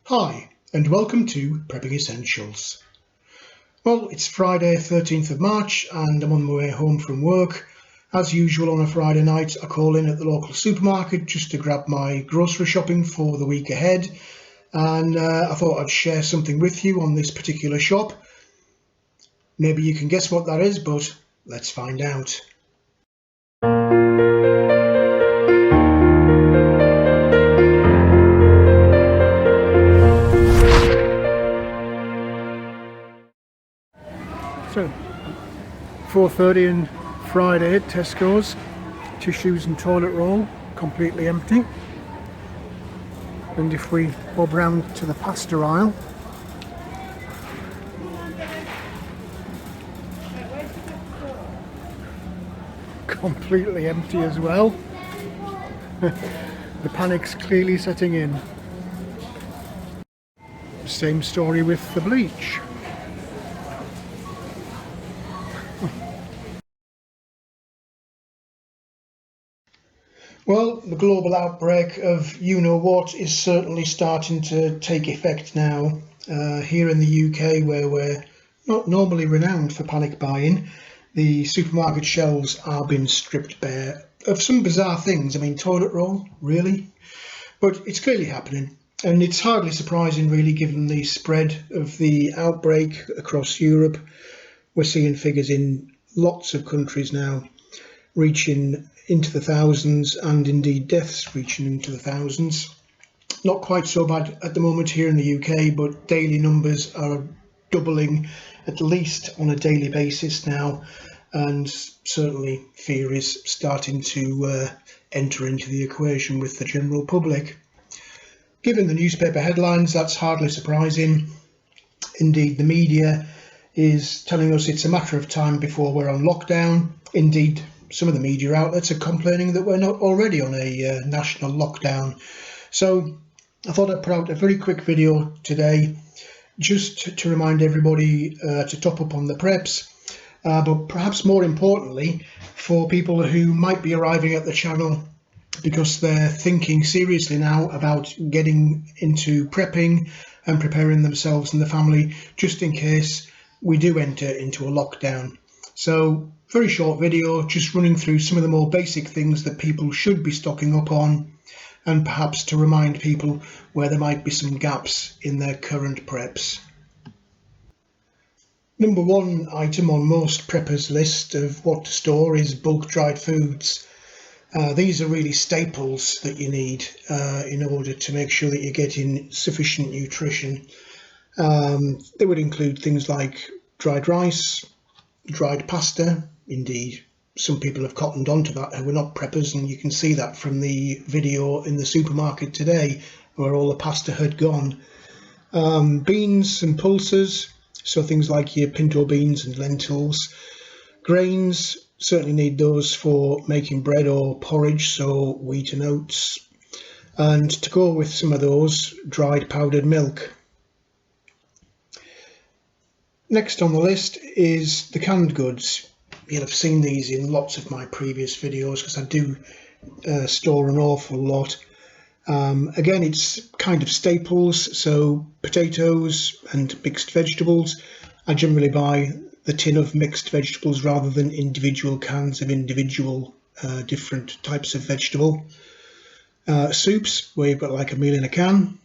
Hi, and welcome to Prepping Essentials. Well, it's Friday, 13th of March, and I'm on my way home from work. As usual on a Friday night, I call in at the local supermarket just to grab my grocery shopping for the week ahead. And I thought I'd share something with you on this particular shop. Maybe you can guess what that is, but let's find out. So, 4:30 on Friday at Tesco's. Tissues and toilet roll completely empty. And if we bob round to the pasta aisle, completely empty as well. The panic's clearly setting in. Same story with the bleach. Well, the global outbreak of you-know-what is certainly starting to take effect now. Here in the UK, where we're not normally renowned for panic buying, the supermarket shelves are being stripped bare of some bizarre things. I mean, toilet roll, really? But it's clearly happening. And it's hardly surprising, really, given the spread of the outbreak across Europe. We're seeing figures in lots of countries now reaching into the thousands, and indeed deaths reaching into the thousands. Not quite so bad at the moment here in the UK, but daily numbers are doubling at least on a daily basis now, and certainly fear is starting to enter into the equation with the general public. Given the newspaper headlines, that's hardly surprising. Indeed, the media is telling us it's a matter of time before we're on lockdown. Indeed, some of the media outlets are complaining that we're not already on a national lockdown. So I thought I'd put out a very quick video today just to remind everybody to top up on the preps, but perhaps more importantly for people who might be arriving at the channel because they're thinking seriously now about getting into prepping and preparing themselves and the family just in case we do enter into a lockdown. So very short video, just running through some of the more basic things that people should be stocking up on, and perhaps to remind people where there might be some gaps in their current preps. Number one item on most preppers' list of what to store is bulk dried foods. These are really staples that you need in order to make sure that you're getting sufficient nutrition. They would include things like dried rice, dried pasta. Indeed, some people have cottoned onto that who are not preppers, and you can see that from the video in the supermarket today where all the pasta had gone. Beans and pulses, so things like your pinto beans and lentils. Grains, certainly need those for making bread or porridge, so wheat and oats. And to go with some of those, dried powdered milk. Next on the list is the canned goods. You'll have seen these in lots of my previous videos because I do store an awful lot. Again, it's kind of staples, so potatoes and mixed vegetables. I generally buy the tin of mixed vegetables rather than individual cans of individual different types of vegetable. Soups, where you've got like a meal in a can.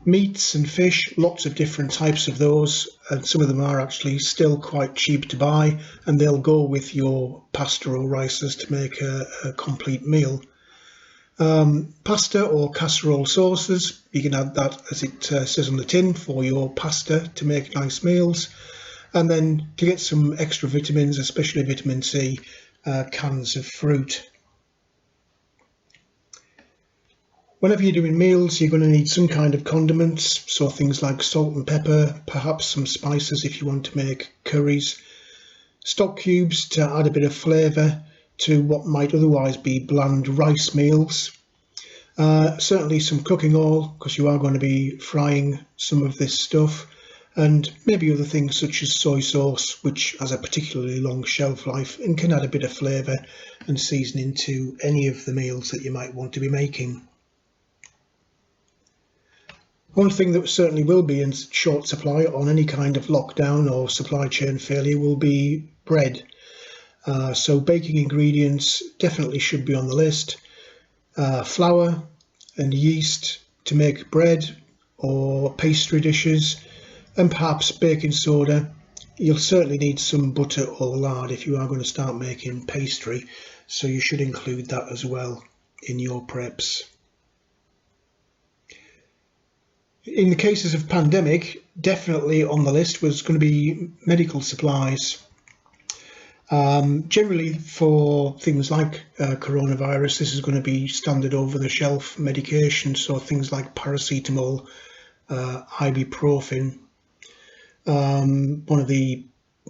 Meats and fish, lots of different types of those, and some of them are actually still quite cheap to buy, and they'll go with your pasta or rices to make a complete meal. Pasta or casserole sauces, you can add that as it says on the tin for your pasta to make nice meals. And then to get some extra vitamins, especially vitamin C, cans of fruit. Whenever you're doing meals, you're going to need some kind of condiments, so things like salt and pepper, perhaps some spices if you want to make curries. Stock cubes to add a bit of flavour to what might otherwise be bland rice meals. Certainly some cooking oil, because you are going to be frying some of this stuff. And maybe other things such as soy sauce, which has a particularly long shelf life and can add a bit of flavour and seasoning to any of the meals that you might want to be making. One thing that certainly will be in short supply on any kind of lockdown or supply chain failure will be bread. So baking ingredients definitely should be on the list. Flour and yeast to make bread or pastry dishes, and perhaps baking soda. You'll certainly need some butter or lard if you are going to start making pastry, so you should include that as well in your preps. In the cases of pandemic, definitely on the list was going to be medical supplies. Generally for things like coronavirus, this is going to be standard over-the-shelf medication, so things like paracetamol, ibuprofen. One of the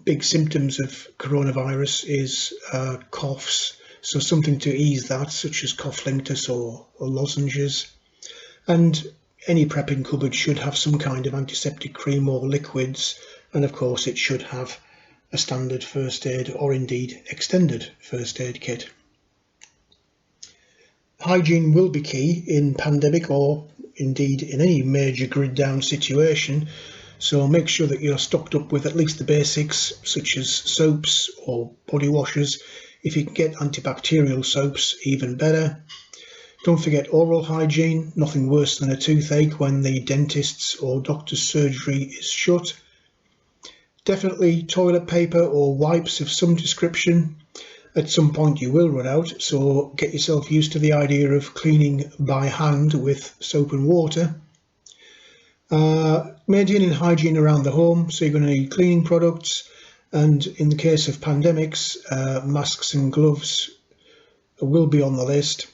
big symptoms of coronavirus is coughs, so something to ease that, such as cough linctus or lozenges. And any prepping cupboard should have some kind of antiseptic cream or liquids, and of course it should have a standard first aid or indeed extended first aid kit. Hygiene will be key in pandemic or indeed in any major grid down situation, so make sure that you're stocked up with at least the basics such as soaps or body washes. If you can get antibacterial soaps, even better. Don't forget oral hygiene, nothing worse than a toothache when the dentist's or doctor's surgery is shut. Definitely toilet paper or wipes of some description. At some point you will run out, so get yourself used to the idea of cleaning by hand with soap and water. Maintaining hygiene around the home, so you're going to need cleaning products, and in the case of pandemics, masks and gloves will be on the list.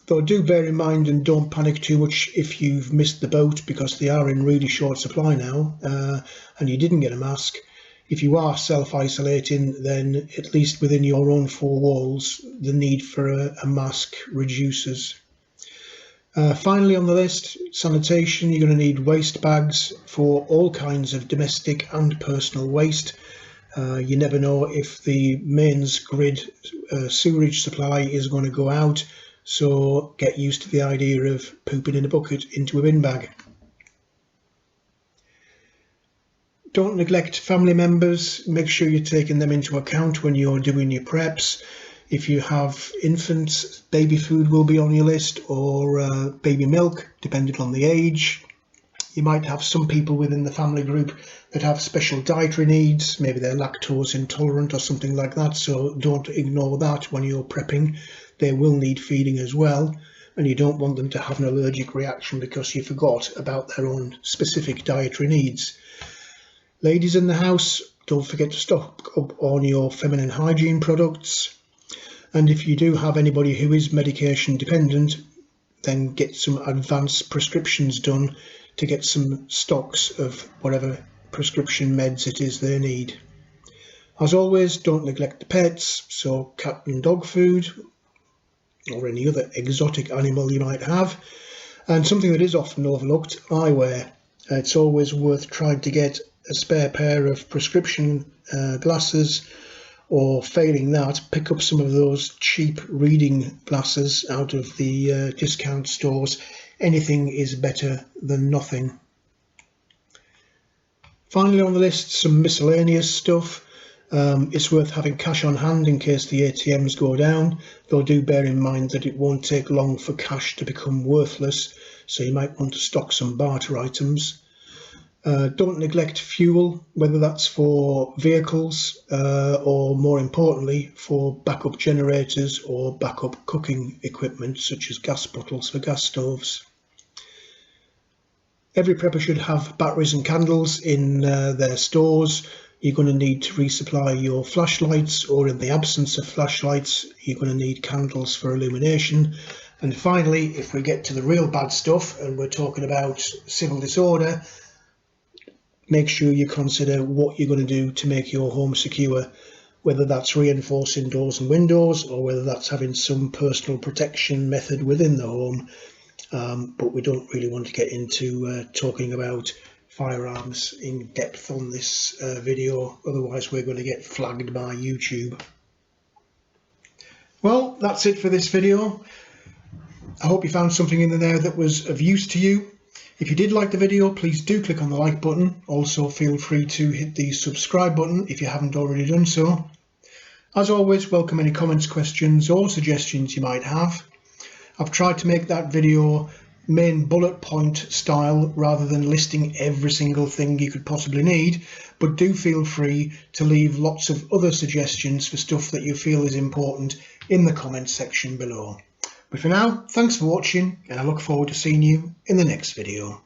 Though do bear in mind and don't panic too much if you've missed the boat, because they are in really short supply now and you didn't get a mask. If you are self-isolating, then at least within your own four walls, the need for a mask reduces. Finally on the list, sanitation. You're going to need waste bags for all kinds of domestic and personal waste. You never know if the mains grid sewerage supply is going to go out, so get used to the idea of pooping in a bucket into a bin bag. Don't neglect family members. Make sure you're taking them into account when you're doing your preps. If you have infants, baby food will be on your list, or baby milk, depending on the age. You might have some people within the family group that have special dietary needs. Maybe they're lactose intolerant or something like that, so don't ignore that when you're prepping. They will need feeding as well, and you don't want them to have an allergic reaction because you forgot about their own specific dietary needs. Ladies in the house, don't forget to stock up on your feminine hygiene products. And if you do have anybody who is medication dependent, then get some advanced prescriptions done to get some stocks of whatever prescription meds it is they need. As always, don't neglect the pets, so cat and dog food or any other exotic animal you might have. And something that is often overlooked, eyewear. It's always worth trying to get a spare pair of prescription glasses, or failing that, pick up some of those cheap reading glasses out of the discount stores. Anything is better than nothing. Finally on the list, some miscellaneous stuff. It's worth having cash on hand in case the ATMs go down, though do bear in mind that it won't take long for cash to become worthless, so you might want to stock some barter items. Don't neglect fuel, whether that's for vehicles or more importantly for backup generators or backup cooking equipment such as gas bottles for gas stoves. Every prepper should have batteries and candles in their stores. You're going to need to resupply your flashlights, or in the absence of flashlights, you're going to need candles for illumination. And finally, if we get to the real bad stuff and we're talking about civil disorder, make sure you consider what you're going to do to make your home secure, whether that's reinforcing doors and windows or whether that's having some personal protection method within the home. But we don't really want to get into talking about firearms in depth on this video, otherwise we're going to get flagged by YouTube. Well, that's it for this video. I hope you found something in there that was of use to you. If you did like the video, please do click on the like button. Also feel free to hit the subscribe button if you haven't already done so. As always, welcome any comments, questions or suggestions you might have. I've tried to make that video main bullet point style rather than listing every single thing you could possibly need, but do feel free to leave lots of other suggestions for stuff that you feel is important in the comments section below. But for now, thanks for watching, and I look forward to seeing you in the next video.